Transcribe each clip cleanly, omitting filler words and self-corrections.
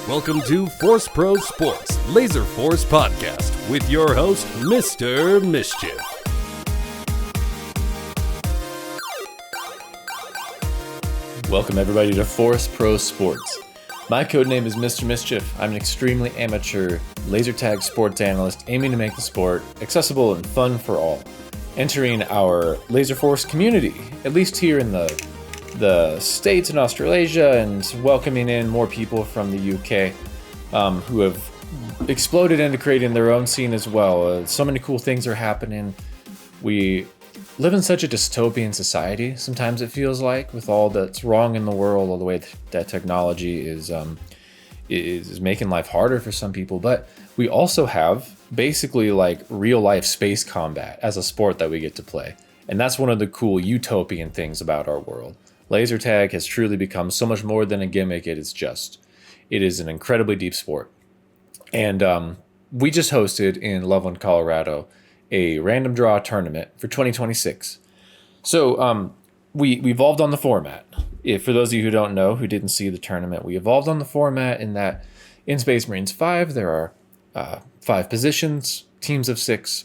Welcome to ForceProSports Laserforce Podcast with your host, Mr. Mischief. Welcome everybody to ForceProSports. My codename is Mr. Mischief. I'm an extremely amateur laser tag sports analyst aiming to make the sport accessible and fun for all. Entering our Laserforce community, at least here in the States and Australasia, and welcoming in more people from the UK who have exploded into creating their own scene as well. So many cool things are happening. We live in such a dystopian society, sometimes it feels like, with all that's wrong in the world, all the way that technology is making life harder for some people. But we also have basically like real life space combat as a sport that we get to play. And that's one of the cool utopian things about our world. Laser tag has truly become so much more than a gimmick. It is an incredibly deep sport. And we just hosted in Loveland, Colorado, a random draw tournament for 2026. So we evolved on the format. For those of you who don't know, who didn't see the tournament, we evolved on the format in that in Space Marines 5, there are 5 positions, teams of 6.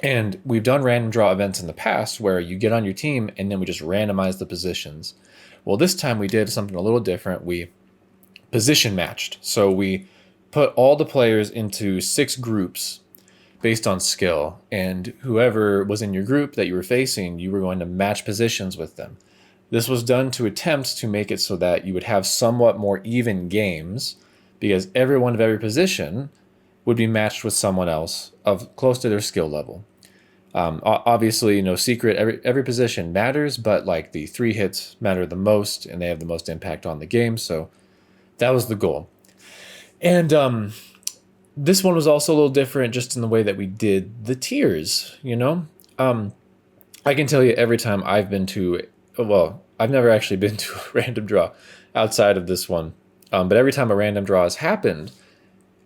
And we've done random draw events in the past where you get on your team and then we just randomize the positions. Well, this time we did something a little different. We position matched. So we put all the players into 6 groups based on skill. And whoever was in your group that you were facing, you were going to match positions with them. This was done to attempt to make it so that you would have somewhat more even games, because everyone of every position would be matched with someone else of close to their skill level. Obviously, no secret, every position matters, but like the 3 hits matter the most and they have the most impact on the game. So that was the goal. And this one was also a little different just in the way that we did the tiers, you know? I can tell you every time I've been to, well, I've never actually been to a random draw outside of this one. But every time a random draw has happened,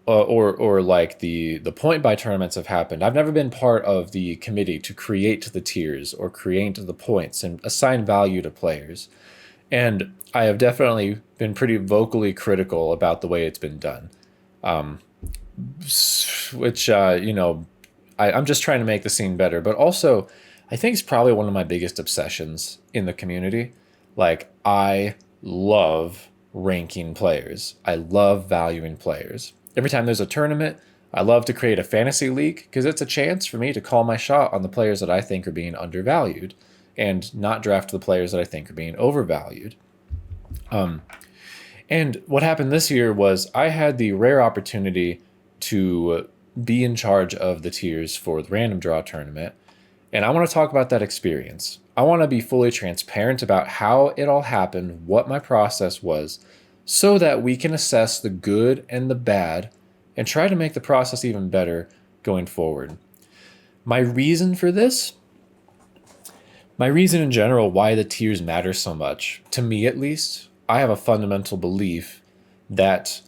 or like the point buy tournaments have happened, I've never been part of the committee to create the tiers or create the points and assign value to players. And I have definitely been pretty vocally critical about the way it's been done. Which, I'm just trying to make the scene better. But also, I think it's probably one of my biggest obsessions in the community. Like, I love ranking players. I love valuing players. Every time there's a tournament, I love to create a fantasy league because it's a chance for me to call my shot on the players that I think are being undervalued and not draft the players that I think are being overvalued. And what happened this year was I had the rare opportunity to be in charge of the tiers for the random draw tournament. And I want to talk about that experience. I want to be fully transparent about how it all happened, what my process was, so that we can assess the good and the bad and try to make the process even better going forward. My reason in general why the tiers matter so much, to me at least, I have a fundamental belief that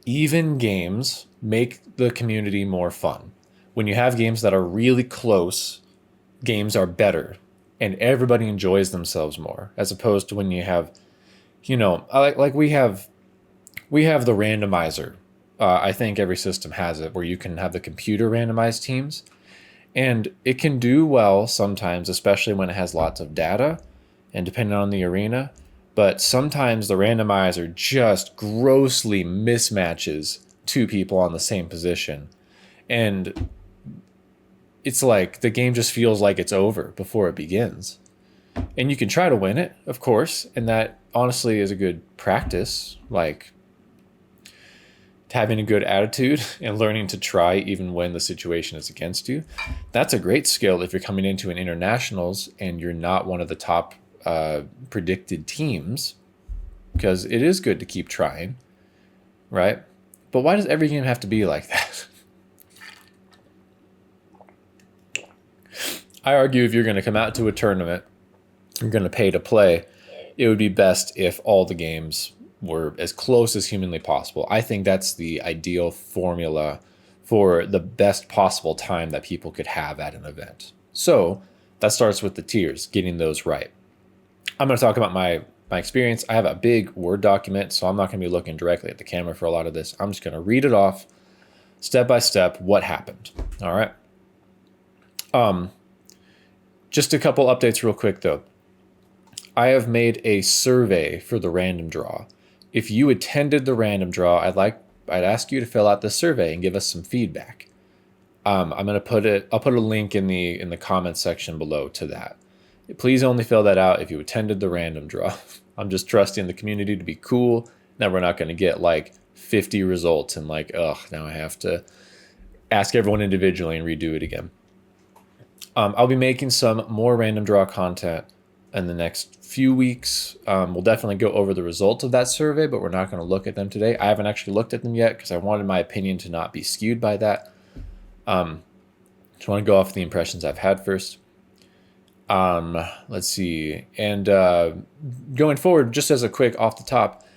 even games make the community more fun. When you have games that are really close, games are better and everybody enjoys themselves more, as opposed to when you have, we have the randomizer. I think every system has it, where you can have the computer randomized teams. And it can do well sometimes, especially when it has lots of data and depending on the arena. But sometimes the randomizer just grossly mismatches 2 people on the same position. And it's like the game just feels like it's over before it begins. And you can try to win it, of course, and that honestly is a good practice, like having a good attitude and learning to try even when the situation is against you. That's a great skill if you're coming into an internationals and you're not one of the top predicted teams, because it is good to keep trying, right? But why does every game have to be like that? I argue if you're going to come out to a tournament, you're going to pay to play, it would be best if all the games were as close as humanly possible. I think that's the ideal formula for the best possible time that people could have at an event. So that starts with the tiers, getting those right. I'm going to talk about my my experience. I have a big Word document, so I'm not going to be looking directly at the camera for a lot of this. I'm just going to read it off step by step what happened. All right. Just a couple updates real quick though. I have made a survey for the random draw. If you attended the random draw, I'd ask you to fill out the survey and give us some feedback. I'll put a link in the comments section below to that. Please only fill that out if you attended the random draw. I'm just trusting the community to be cool. Now we're not going to get like 50 results and like, now I have to ask everyone individually and redo it again. I'll be making some more random draw content in the next few weeks. We'll definitely go over the results of that survey, but we're not going to look at them today. I haven't actually looked at them yet because I wanted my opinion to not be skewed by that. Just want to go off the impressions I've had first. Let's see. And going forward, just as a quick off the top,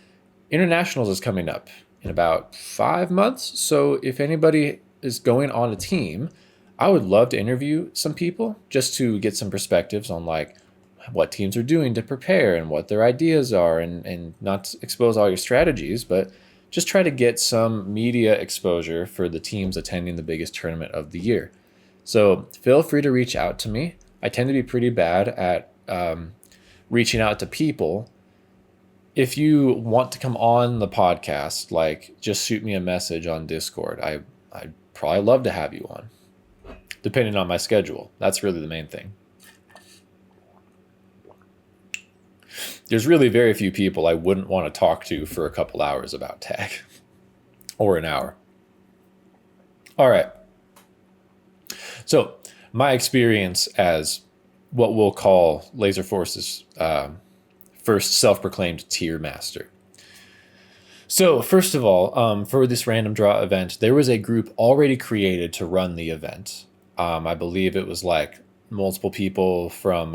Internationals is coming up in about 5 months. So if anybody is going on a team, I would love to interview some people just to get some perspectives on like what teams are doing to prepare and what their ideas are, and not to expose all your strategies, but just try to get some media exposure for the teams attending the biggest tournament of the year. So feel free to reach out to me. I tend to be pretty bad at reaching out to people. If you want to come on the podcast, like just shoot me a message on Discord. I'd probably love to have you on, depending on my schedule. That's really the main thing. There's really very few people I wouldn't want to talk to for a couple hours about tag or an hour. All right. So my experience as what we'll call Laserforce's first self-proclaimed tier master. So first of all, for this random draw event, there was a group already created to run the event. I believe it was like multiple people from,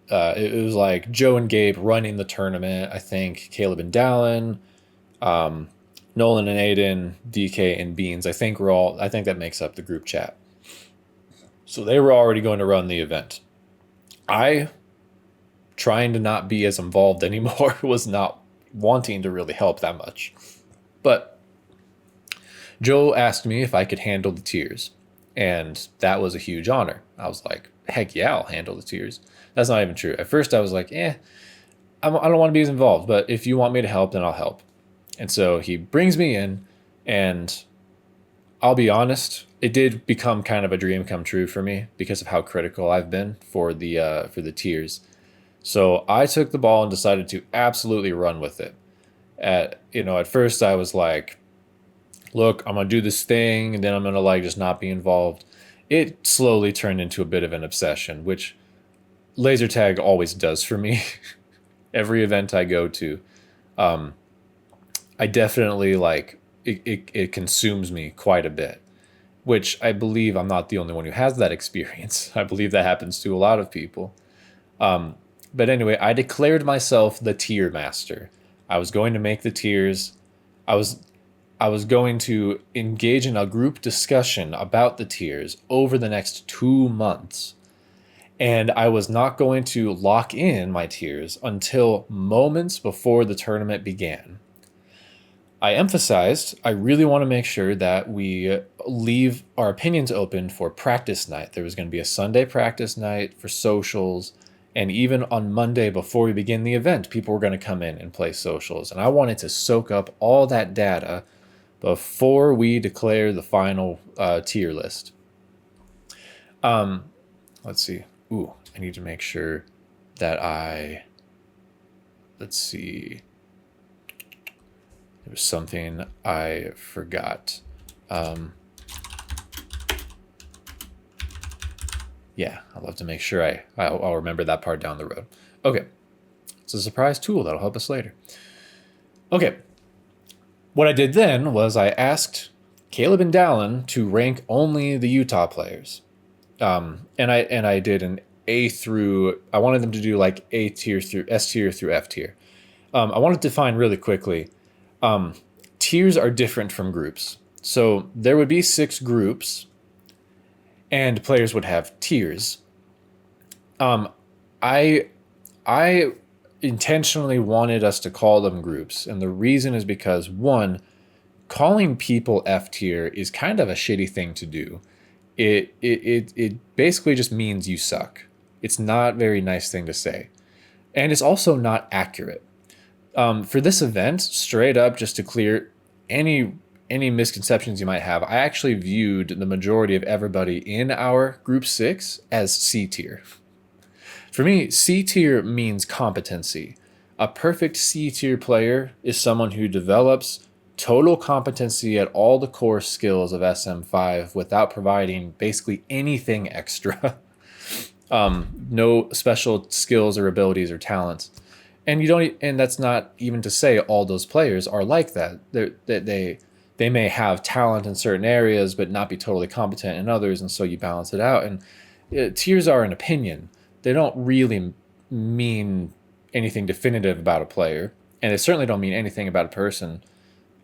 it was like Joe and Gabe running the tournament. I think Caleb and Dallin, Nolan and Aiden, DK and Beans. I think that makes up the group chat. So they were already going to run the event. I, trying to not be as involved anymore, was not wanting to really help that much. But Joe asked me if I could handle the tiers, and that was a huge honor. I was like, heck yeah, I'll handle the tiers. That's not even true. At first I was like, I don't want to be as involved, but if you want me to help, then I'll help. And so he brings me in, and I'll be honest, it did become kind of a dream come true for me because of how critical I've been for the tiers. So I took the ball and decided to absolutely run with it. At first I was like, look, I'm going to do this thing, and then I'm going to like just not be involved. It slowly turned into a bit of an obsession, which laser tag always does for me. Every event I go to, I definitely like it consumes me quite a bit, which I believe I'm not the only one who has that experience. I believe that happens to a lot of people. But anyway, I declared myself the tier master. I was going to make the tiers. I was going to engage in a group discussion about the tiers over the next 2 months. And I was not going to lock in my tiers until moments before the tournament began. I emphasized, I really want to make sure that we leave our opinions open for practice night. There was going to be a Sunday practice night for socials, and even on Monday before we begin the event, people were going to come in and play socials. And I wanted to soak up all that data before we declare the final tier list. Let's see. I need to make sure that let's see. There was something I forgot. Yeah, I'll have to make sure I'll remember that part down the road. Okay. It's a surprise tool that'll help us later. Okay. What I did then was I asked Caleb and Dallin to rank only the Utah players. And I did an A through, I wanted them to do like A tier through S tier through F tier. I wanted to define really quickly, tiers are different from groups. So there would be 6 groups and players would have tiers. I intentionally wanted us to call them groups. And the reason is because, one, calling people F tier is kind of a shitty thing to do. It basically just means you suck. It's not a very nice thing to say. And it's also not accurate. For this event, straight up, just to clear any misconceptions you might have, I actually viewed the majority of everybody in our group 6 as C tier. For me, C tier means competency. A perfect C tier player is someone who develops total competency at all the core skills of SM5 without providing basically anything extra. No special skills or abilities or talents. And that's not even to say all those players are like that. They may have talent in certain areas, but not be totally competent in others. And so you balance it out. And tiers are an opinion. They don't really mean anything definitive about a player. And they certainly don't mean anything about a person.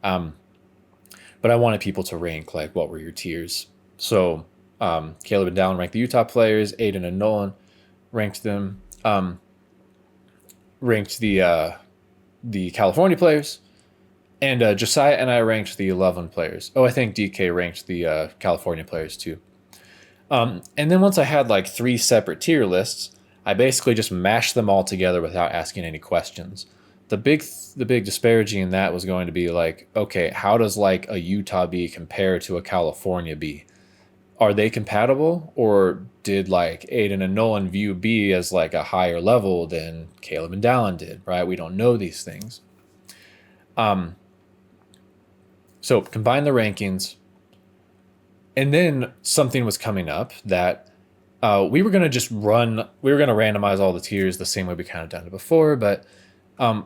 But I wanted people to rank, like, what were your tiers? So Caleb and Dallin ranked the Utah players. Aiden and Nolan ranked them. Ranked the California players. And Josiah and I ranked the 11 players. Oh, I think DK ranked the California players too. And then once I had like 3 separate tier lists, I basically just mashed them all together without asking any questions. The big disparity in that was going to be like, okay, how does like a Utah B compare to a California B? Are they compatible, or did like Aiden and Nolan view B as like a higher level than Caleb and Dallin did, right? We don't know these things. So combine the rankings, and then something was coming up that we were going to randomize all the tiers the same way we kind of done it before, but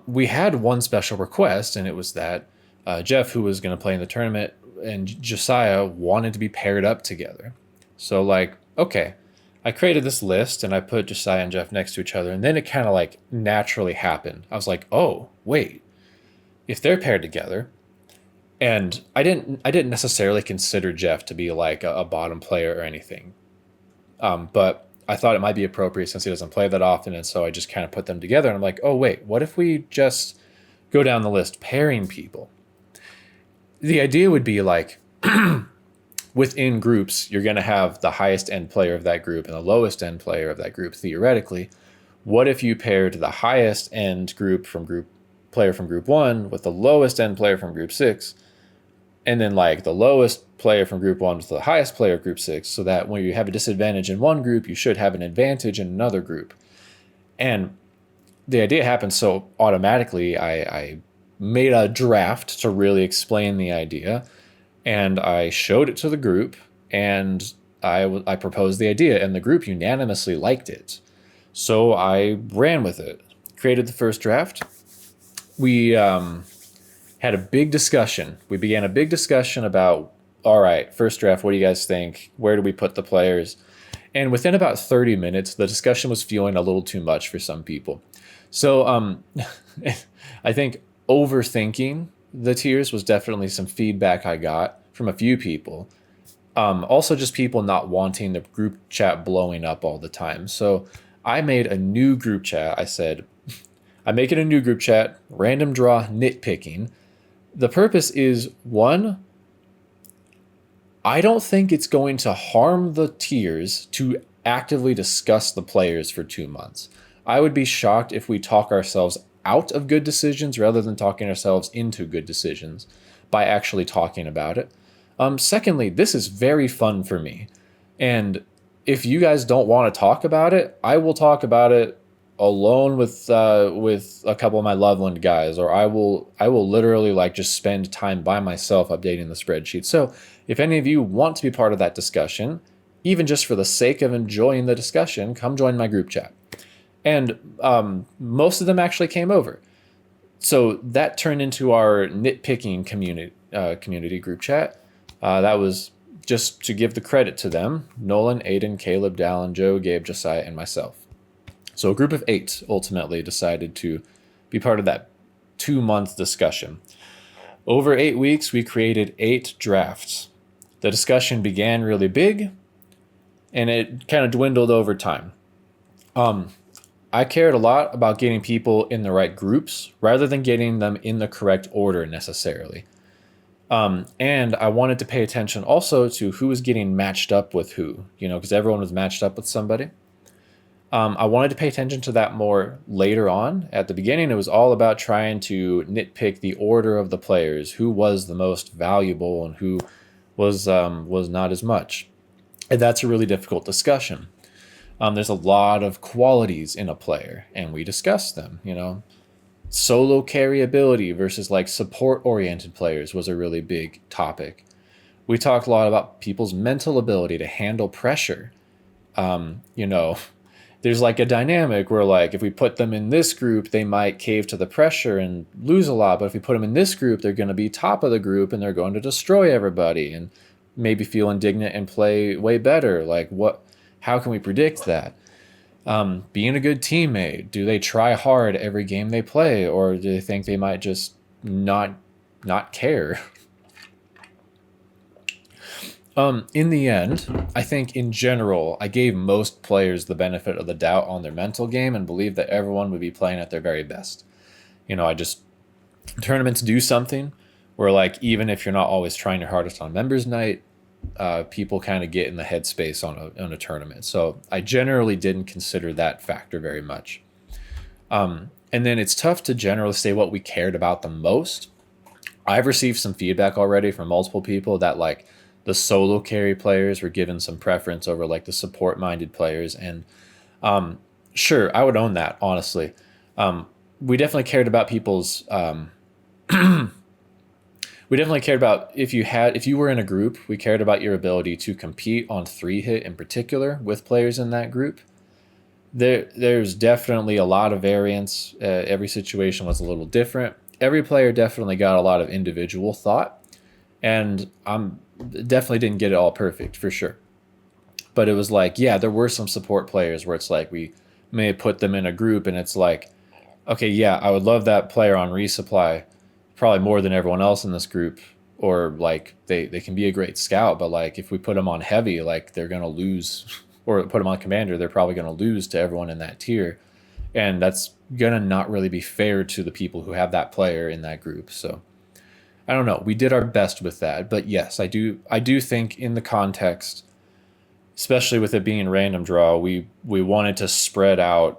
we had one special request, and it was that Jeff, who was going to play in the tournament, and Josiah wanted to be paired up together. So like, okay, I created this list and I put Josiah and Jeff next to each other, and then it kind of like naturally happened. I was like, oh, wait, if they're paired together, and I didn't necessarily consider Jeff to be like a bottom player or anything. But I thought it might be appropriate since he doesn't play that often, and so I just kind of put them together, and I'm like, oh wait, what if we just go down the list pairing people? The idea would be like, within groups, you're going to have the highest end player of that group and the lowest end player of that group, theoretically. What if you paired the highest end player from group 1 with the lowest end player from group 6, and then like the lowest player from group 1 with the highest player of group 6, so that when you have a disadvantage in one group, you should have an advantage in another group. And the idea happened so automatically, I made a draft to really explain the idea, and I showed it to the group, and I proposed the idea, and the group unanimously liked it. So I ran with it, created the first draft. We had a big discussion. We began a big discussion about, all right, first draft, what do you guys think? Where do we put the players? And within about 30 minutes, the discussion was feeling a little too much for some people. So I think overthinking the tiers was definitely some feedback I got from a few people. Also just people not wanting the group chat blowing up all the time. So I made a new group chat. I said, I'm making a new group chat, random draw nitpicking. The purpose is, one, I don't think it's going to harm the tiers to actively discuss the players for 2 months. I would be shocked if we talk ourselves out of good decisions rather than talking ourselves into good decisions by actually talking about it. Secondly, this is very fun for me. And if you guys don't want to talk about it, I will talk about it alone with a couple of my Loveland guys, or I will literally like just spend time by myself updating the spreadsheet. So if any of you want to be part of that discussion, even just for the sake of enjoying the discussion, come join my group chat. And most of them actually came over. So that turned into our nitpicking community group chat. That was just to give the credit to them: Nolan, Aiden, Caleb, Dallin, Joe, Gabe, Josiah, and myself. So a group of 8 ultimately decided to be part of that 2-month discussion. Over 8 weeks, we created 8 drafts. The discussion began really big, and it kind of dwindled over time. I cared a lot about getting people in the right groups rather than getting them in the correct order necessarily. And I wanted to pay attention also to who was getting matched up with who, because everyone was matched up with somebody. I wanted to pay attention to that more later on. At the beginning, it was all about trying to nitpick the order of the players, who was the most valuable and who was not as much. And that's a really difficult discussion. There's a lot of qualities in a player, and we discussed them. Solo carry ability versus like support-oriented players was a really big topic. We talked a lot about people's mental ability to handle pressure. There's like a dynamic where like if we put them in this group, they might cave to the pressure and lose a lot. But if we put them in this group, they're going to be top of the group and they're going to destroy everybody and maybe feel indignant and play way better. Like how can we predict that? Being a good teammate, do they try hard every game they play, or do they think they might just not care? In the end, I think in general, I gave most players the benefit of the doubt on their mental game and believed that everyone would be playing at their very best. Tournaments do something where like, even if you're not always trying your hardest on members night, people kind of get in the headspace on a tournament. So I generally didn't consider that factor very much. And then it's tough to generally say what we cared about the most. I've received some feedback already from multiple people that like the solo carry players were given some preference over like the support minded players. And sure, I would own that, honestly. We definitely cared about people's we definitely cared about if you were in a group, we cared about your ability to compete on 3-hit in particular with players in that group. There's definitely a lot of variance. Every situation was a little different. Every player definitely got a lot of individual thought, and definitely didn't get it all perfect for sure. But it was like, yeah, there were some support players where it's like we may put them in a group and it's like, okay, yeah, I would love that player on resupply probably more than everyone else in this group, or like they can be a great scout, but like if we put them on heavy, like they're going to lose, or put them on commander, they're probably going to lose to everyone in that tier. And that's going to not really be fair to the people who have that player in that group. So I don't know. We did our best with that, but yes, I do think in the context, especially with it being random draw, we wanted to spread out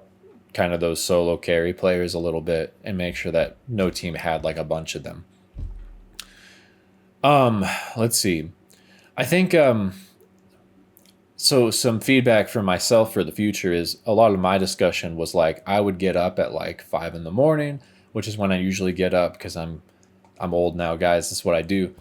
kind of those solo carry players a little bit and make sure that no team had like a bunch of them. Let's see. I think so some feedback from myself for the future is a lot of my discussion was like I would get up at like 5 a.m, which is when I usually get up because I'm old now, guys. This is what I do.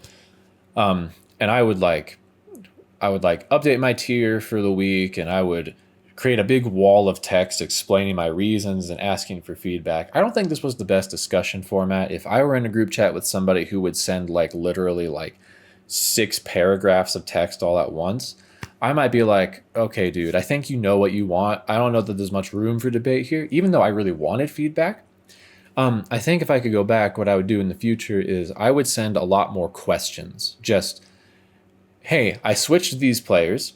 And I would update my tier for the week, and I would create a big wall of text explaining my reasons and asking for feedback. I don't think this was the best discussion format. If I were in a group chat with somebody who would send like literally like 6 paragraphs of text all at once, I might be like, okay, dude, I think you know what you want. I don't know that there's much room for debate here, even though I really wanted feedback. I think if I could go back, what I would do in the future is I would send a lot more questions. Just, hey, I switched these players,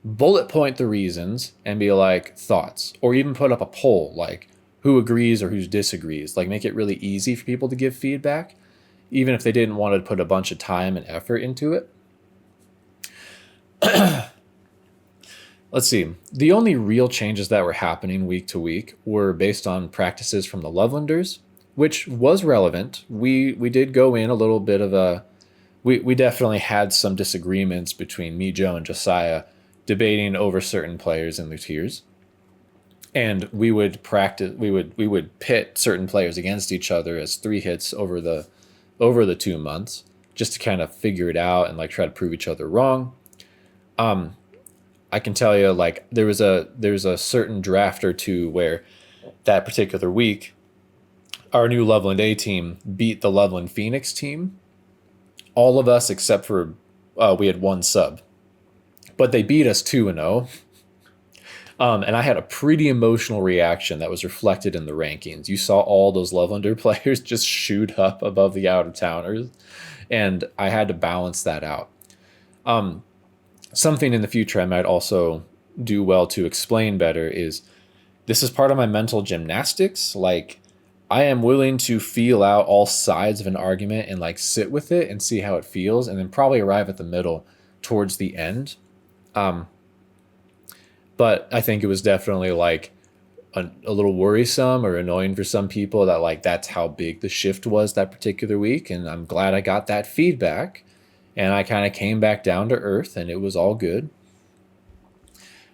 bullet point the reasons and be like thoughts, or even put up a poll like who agrees or who disagrees, like make it really easy for people to give feedback even if they didn't want to put a bunch of time and effort into it. Let's see. The only real changes that were happening week to week were based on practices from the Lovelanders, which was relevant. We did go in a little bit of a we definitely had some disagreements between me, Joe, and Josiah debating over certain players in the tiers, and we would pit certain players against each other as 3 hits over the 2 months just to kind of figure it out and like try to prove each other wrong. I can tell you like there's a certain draft or two where that particular week our new Loveland A team beat the Loveland Phoenix team, all of us except for we had 1 sub. But they beat us 2-0. And I had a pretty emotional reaction that was reflected in the rankings. You saw all those Lovelander players just shoot up above the out-of-towners, and I had to balance that out. Something in the future I might also do well to explain better is this is part of my mental gymnastics. Like, I am willing to feel out all sides of an argument and like sit with it and see how it feels, and then probably arrive at the middle towards the end. But I think it was definitely like a little worrisome or annoying for some people that like that's how big the shift was that particular week. And I'm glad I got that feedback, and I kind of came back down to earth, and it was all good.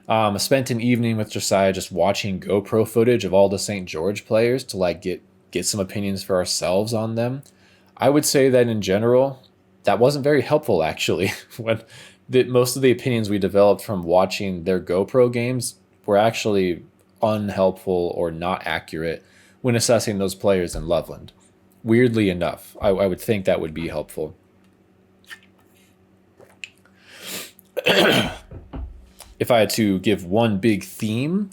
I spent an evening with Josiah just watching GoPro footage of all the St. George players to like get some opinions for ourselves on them. I would say that in general, that wasn't very helpful actually. When most of the opinions we developed from watching their GoPro games were actually unhelpful or not accurate when assessing those players in Loveland. Weirdly enough, I would think that would be helpful. If I had to give one big theme,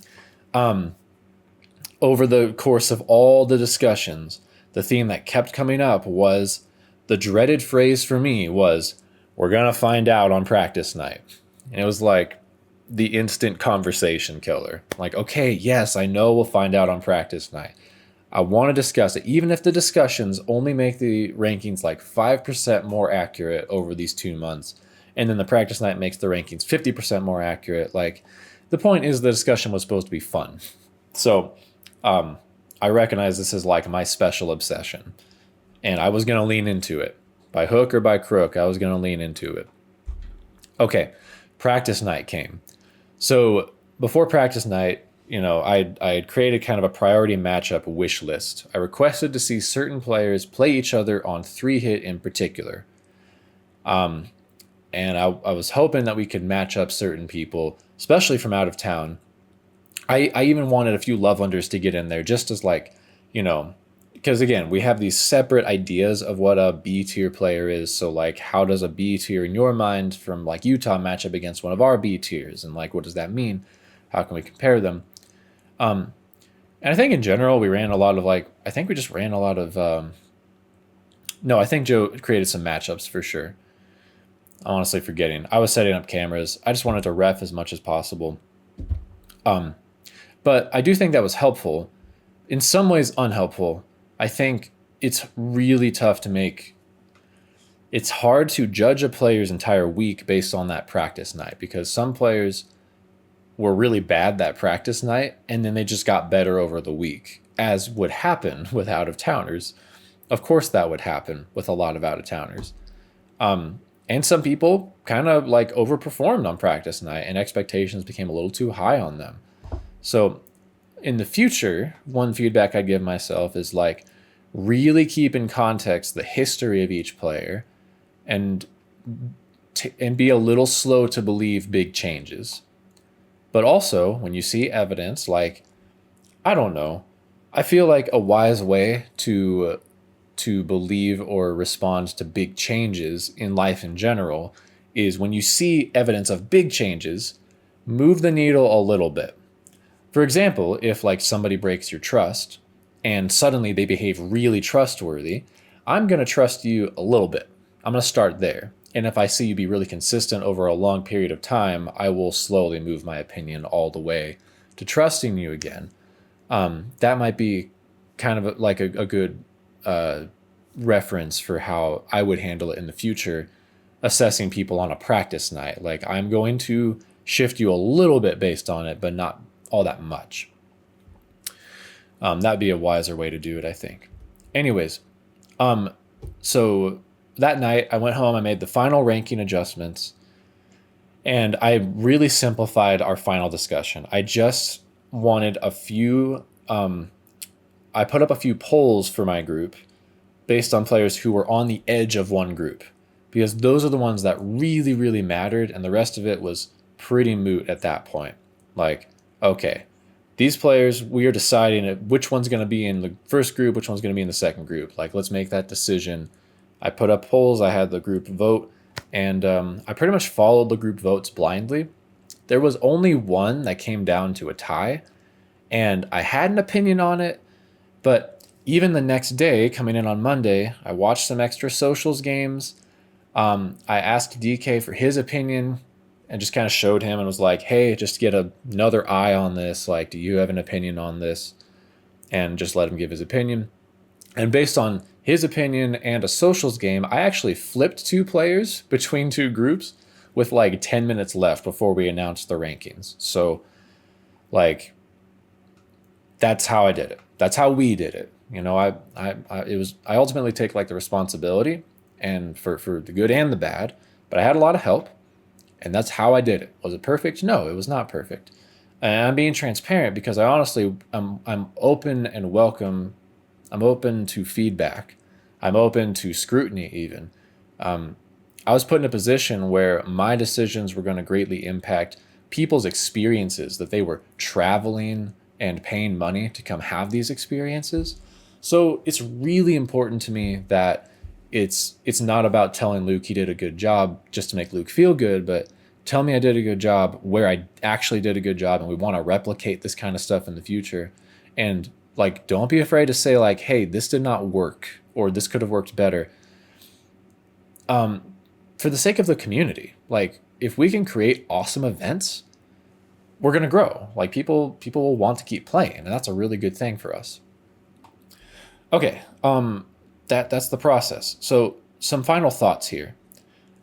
over the course of all the discussions, the theme that kept coming up was, the dreaded phrase for me was, we're going to find out on practice night. And it was like the instant conversation killer. Like, okay, yes, I know we'll find out on practice night. I want to discuss it, even if the discussions only make the rankings like 5% more accurate over these 2 months. And then the practice night makes the rankings 50% more accurate. Like, the point is the discussion was supposed to be fun. So I recognize this is like my special obsession. And I was going to lean into it. By hook or by crook, I was going to lean into it. Okay, practice night came. So before practice night, I had created kind of a priority matchup wish list. I requested to see certain players play each other on 3-hit in particular. And I was hoping that we could match up certain people, especially from out of town. I even wanted a few Lovelanders to get in there just as like, because again, we have these separate ideas of what a B tier player is. So like, how does a B tier in your mind from like Utah match up against one of our B tiers? And like, what does that mean? How can we compare them? And I think in general, we ran a lot of I think Joe created some matchups for sure. I'm honestly forgetting. I was setting up cameras. I just wanted to ref as much as possible. But I do think that was helpful. In some ways, unhelpful. I think it's really tough to make. It's hard to judge a player's entire week based on that practice night, because some players were really bad that practice night and then they just got better over the week, as would happen with out-of-towners. Of course that would happen with a lot of out-of-towners. And some people kind of like overperformed on practice night and expectations became a little too high on them. So in the future, one feedback I'd give myself is like, really keep in context the history of each player and be a little slow to believe big changes. But also, when you see evidence, like, I don't know, I feel like a wise way to believe or respond to big changes in life in general is when you see evidence of big changes, move the needle a little bit. For example, if like somebody breaks your trust and suddenly they behave really trustworthy, I'm going to trust you a little bit. I'm going to start there. And if I see you be really consistent over a long period of time, I will slowly move my opinion all the way to trusting you again. That might be kind of like a good reference for how I would handle it in the future, assessing people on a practice night. Like, I'm going to shift you a little bit based on it, but not all that much. That'd be a wiser way to do it, I think. Anyways, so that night I went home, I made the final ranking adjustments, and I really simplified our final discussion. I just wanted a few, I put up a few polls for my group based on players who were on the edge of one group, because those are the ones that really, really mattered, and the rest of it was pretty moot at that point. Like, okay, these players, we are deciding which one's going to be in the first group, which one's going to be in the second group. Like, let's make that decision. I put up polls, I had the group vote, and I pretty much followed the group votes blindly. There was only one that came down to a tie, and I had an opinion on it, but even the next day, coming in on Monday, I watched some extra socials games. I asked DK for his opinion, and just kind of showed him and was like, hey, just to get another eye on this, like, do you have an opinion on this? And just let him give his opinion. And based on his opinion and a socials game, I actually flipped 2 players between 2 groups with like 10 minutes left before we announced the rankings. So like, that's how I did it. That's how we did it. You know, I ultimately take like the responsibility and for the good and the bad, but I had a lot of help, and that's how I did it. Was it perfect? No, it was not perfect. And I'm being transparent because I honestly, I'm open and welcome. I'm open to feedback. I'm open to scrutiny even. I was put in a position where my decisions were going to greatly impact people's experiences, that they were traveling and paying money to come have these experiences. So it's really important to me that it's not about telling Luke he did a good job just to make Luke feel good, but tell me I did a good job where I actually did a good job, and we want to replicate this kind of stuff in the future. And like, don't be afraid to say like, hey, this did not work, or this could have worked better. For the sake of the community, like if we can create awesome events, we're going to grow. Like people will want to keep playing, and that's a really good thing for us. Okay. That's the process. So some final thoughts here.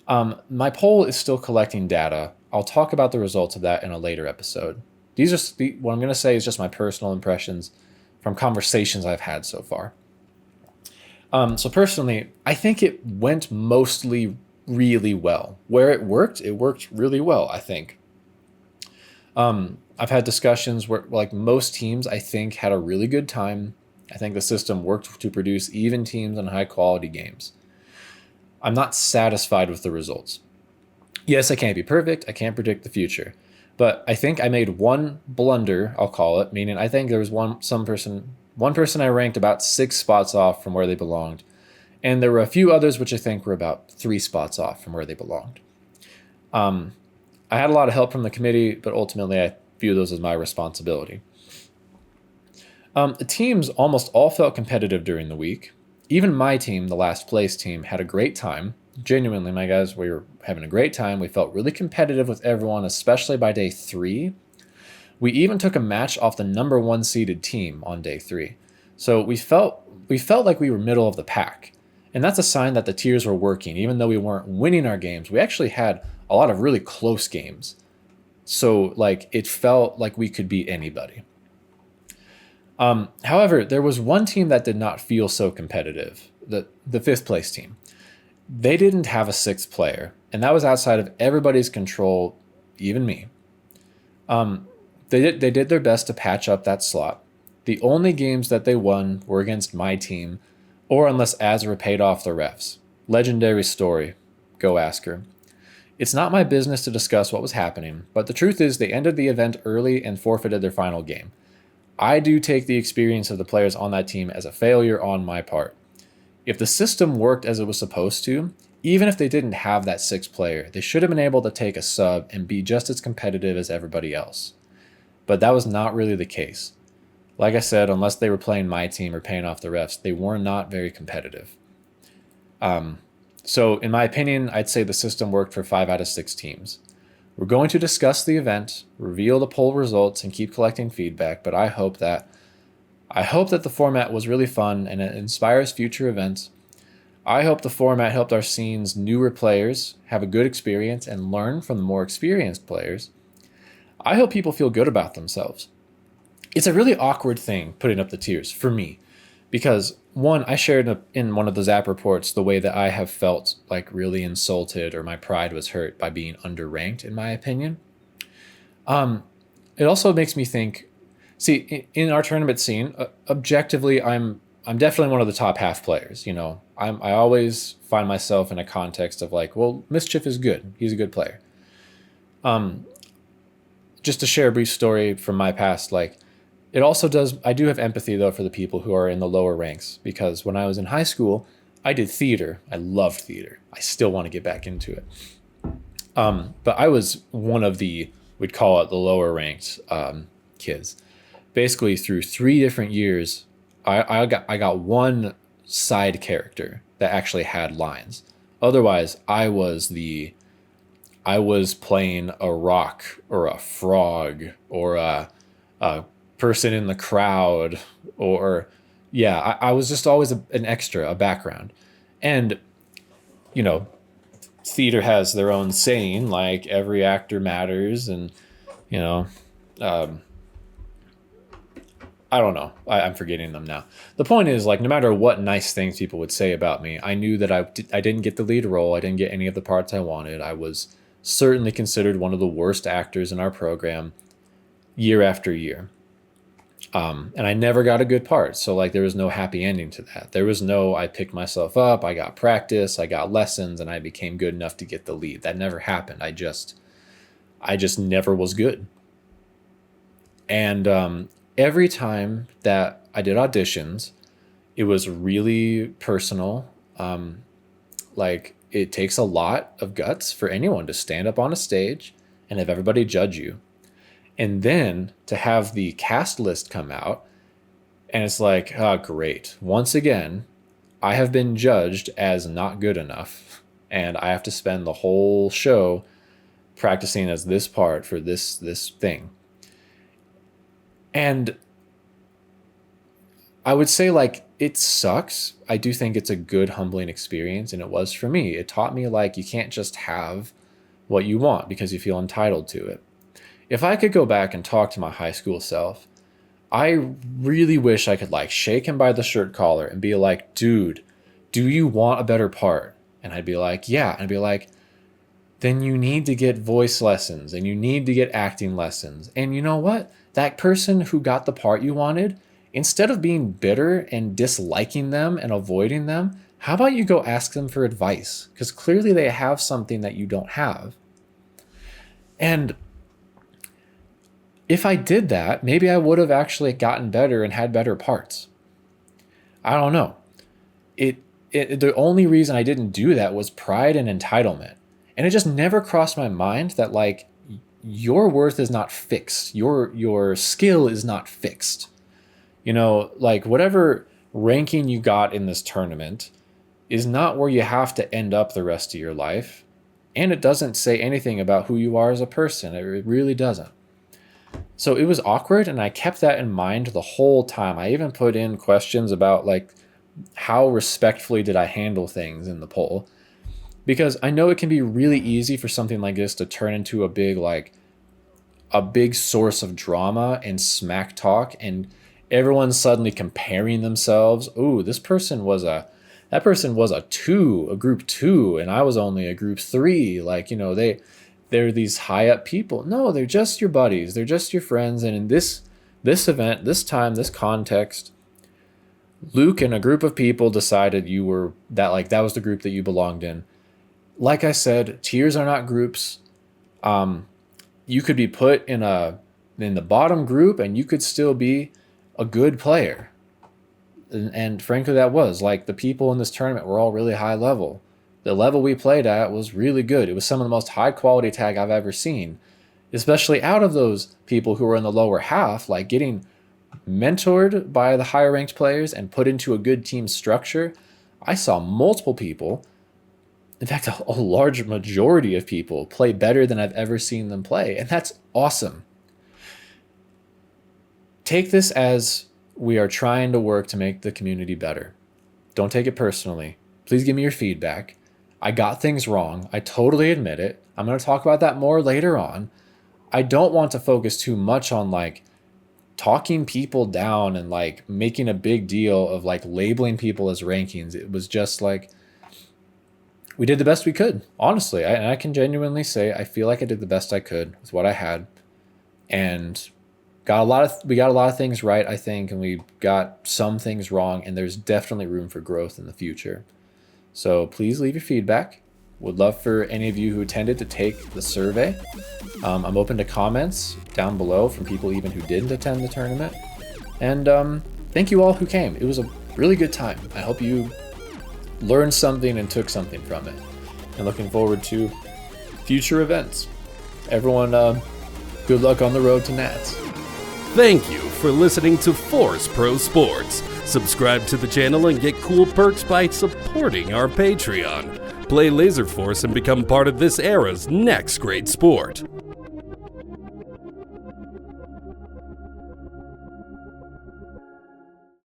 My poll is still collecting data. I'll talk about the results of that in a later episode. These are what I'm going to say is just my personal impressions from conversations I've had so far. So personally, I think it went mostly really well. Where it worked really well, I think. I've had discussions where like most teams, I think, had a really good time. I think the system worked to produce even teams and high quality games. I'm not satisfied with the results. Yes, I can't be perfect. I can't predict the future. But I think I made one blunder, I'll call it, meaning I think there was one person I ranked about 6 spots off from where they belonged. And there were a few others which I think were about 3 spots off from where they belonged. I had a lot of help from the committee, but ultimately I view those as my responsibility. The teams almost all felt competitive during the week. Even my team, the last place team, had a great time. Genuinely, my guys, we were having a great time. We felt really competitive with everyone, especially by day 3. We even took a match off the number 1 seeded team on day 3. So we felt like we were middle of the pack. And that's a sign that the tiers were working. Even though we weren't winning our games, we actually had a lot of really close games. So like it felt like we could beat anybody. However, there was one team that did not feel so competitive, the 5th place team. They didn't have a 6th player, and that was outside of everybody's control, even me. They did their best to patch up that slot. The only games that they won were against my team, or unless Azra paid off the refs. Legendary story. Go ask her. It's not my business to discuss what was happening, but the truth is they ended the event early and forfeited their final game. I do take the experience of the players on that team as a failure on my part. If the system worked as it was supposed to, even if they didn't have that 6th player, they should have been able to take a sub and be just as competitive as everybody else. But that was not really the case. Like I said, unless they were playing my team or paying off the refs, they were not very competitive. So in my opinion, I'd say the system worked for 5 out of 6 teams. We're going to discuss the event, reveal the poll results, and keep collecting feedback, but I hope that the format was really fun and it inspires future events. I hope the format helped our scene's newer players have a good experience and learn from the more experienced players. I hope people feel good about themselves. It's a really awkward thing putting up the tiers for me because, one, I shared in one of the Zap reports the way that I have felt like really insulted or my pride was hurt by being underranked, in my opinion. It also makes me think, see, in our tournament scene, objectively, I'm definitely one of the top half players. You know, I always find myself in a context of like, well, Mischief is good. He's a good player. Just to share a brief story from my past, like, it also does, I do have empathy though for the people who are in the lower ranks, because when I was in high school, I did theater. I loved theater. I still want to get back into it. But I was one of the, we'd call it the lower ranked kids. Basically through 3 different years, I got one side character that actually had lines. Otherwise, I was I was playing a rock or a frog or a person in the crowd, or I was just always an extra, a background. And, you know, theater has their own saying, like every actor matters. And, you know, I don't know. I'm forgetting them now. The point is, like, no matter what nice things people would say about me, I knew that I didn't get the lead role. I didn't get any of the parts I wanted. I was certainly considered one of the worst actors in our program year after year. And I never got a good part. So, like, there was no happy ending to that. There was no, I picked myself up, I got practice, I got lessons, and I became good enough to get the lead. That never happened. I just never was good. And every time that I did auditions, it was really personal. Like, it takes a lot of guts for anyone to stand up on a stage and have everybody judge you. And then to have the cast list come out, and it's like, oh, great. Once again, I have been judged as not good enough, and I have to spend the whole show practicing as this part for this thing. And I would say, like, it sucks. I do think it's a good, humbling experience, and it was for me. It taught me, like, you can't just have what you want because you feel entitled to it. If I could go back and talk to my high school self, I really wish I could, like, shake him by the shirt collar and be like, dude, do you want a better part? And I'd be like, yeah. And I'd be like, then you need to get voice lessons and you need to get acting lessons. And you know what? That person who got the part you wanted, instead of being bitter and disliking them and avoiding them, how about you go ask them for advice? Because clearly they have something that you don't have. And if I did that, maybe I would have actually gotten better and had better parts. I don't know. The only reason I didn't do that was pride and entitlement. And it just never crossed my mind that, like, your worth is not fixed. Your skill is not fixed. You know, like, whatever ranking you got in this tournament is not where you have to end up the rest of your life. And it doesn't say anything about who you are as a person. It really doesn't. So it was awkward, and I kept that in mind the whole time. I even put in questions about, like, how respectfully did I handle things in the poll? Because I know it can be really easy for something like this to turn into a big source of drama and smack talk, and everyone's suddenly comparing themselves. Oh, that person was a 2, a group 2, and I was only a group 3. Like, you know, they're these high up people. No, they're just your buddies. They're just your friends. And in this event, this time, this context, Luke and a group of people decided you were that was the group that you belonged in. Like I said, tiers are not groups. You could be put in the bottom group and you could still be a good player. And frankly, that was, like, the people in this tournament were all really high level. The level we played at was really good. It was some of the most high quality tag I've ever seen, especially out of those people who were in the lower half, like, getting mentored by the higher ranked players and put into a good team structure. I saw multiple people, in fact, a large majority of people, play better than I've ever seen them play. And that's awesome. Take this as we are trying to work to make the community better. Don't take it personally. Please give me your feedback. I got things wrong. I totally admit it. I'm going to talk about that more later on. I don't want to focus too much on, like, talking people down and, like, making a big deal of, like, labeling people as rankings. It was just like, we did the best we could, honestly. I can genuinely say I feel like I did the best I could with what I had, and we got a lot of things right, I think, and we got some things wrong, and there's definitely room for growth in the future. So please leave your feedback. Would love for any of you who attended to take the survey. I'm open to comments down below from people even who didn't attend the tournament. And thank you all who came. It was a really good time. I hope you learned something and took something from it. And looking forward to future events. Everyone, good luck on the road to Nats. Thank you for listening to Force Pro Sports. Subscribe to the channel and get cool perks by supporting our Patreon. Play Laserforce and become part of this era's next great sport.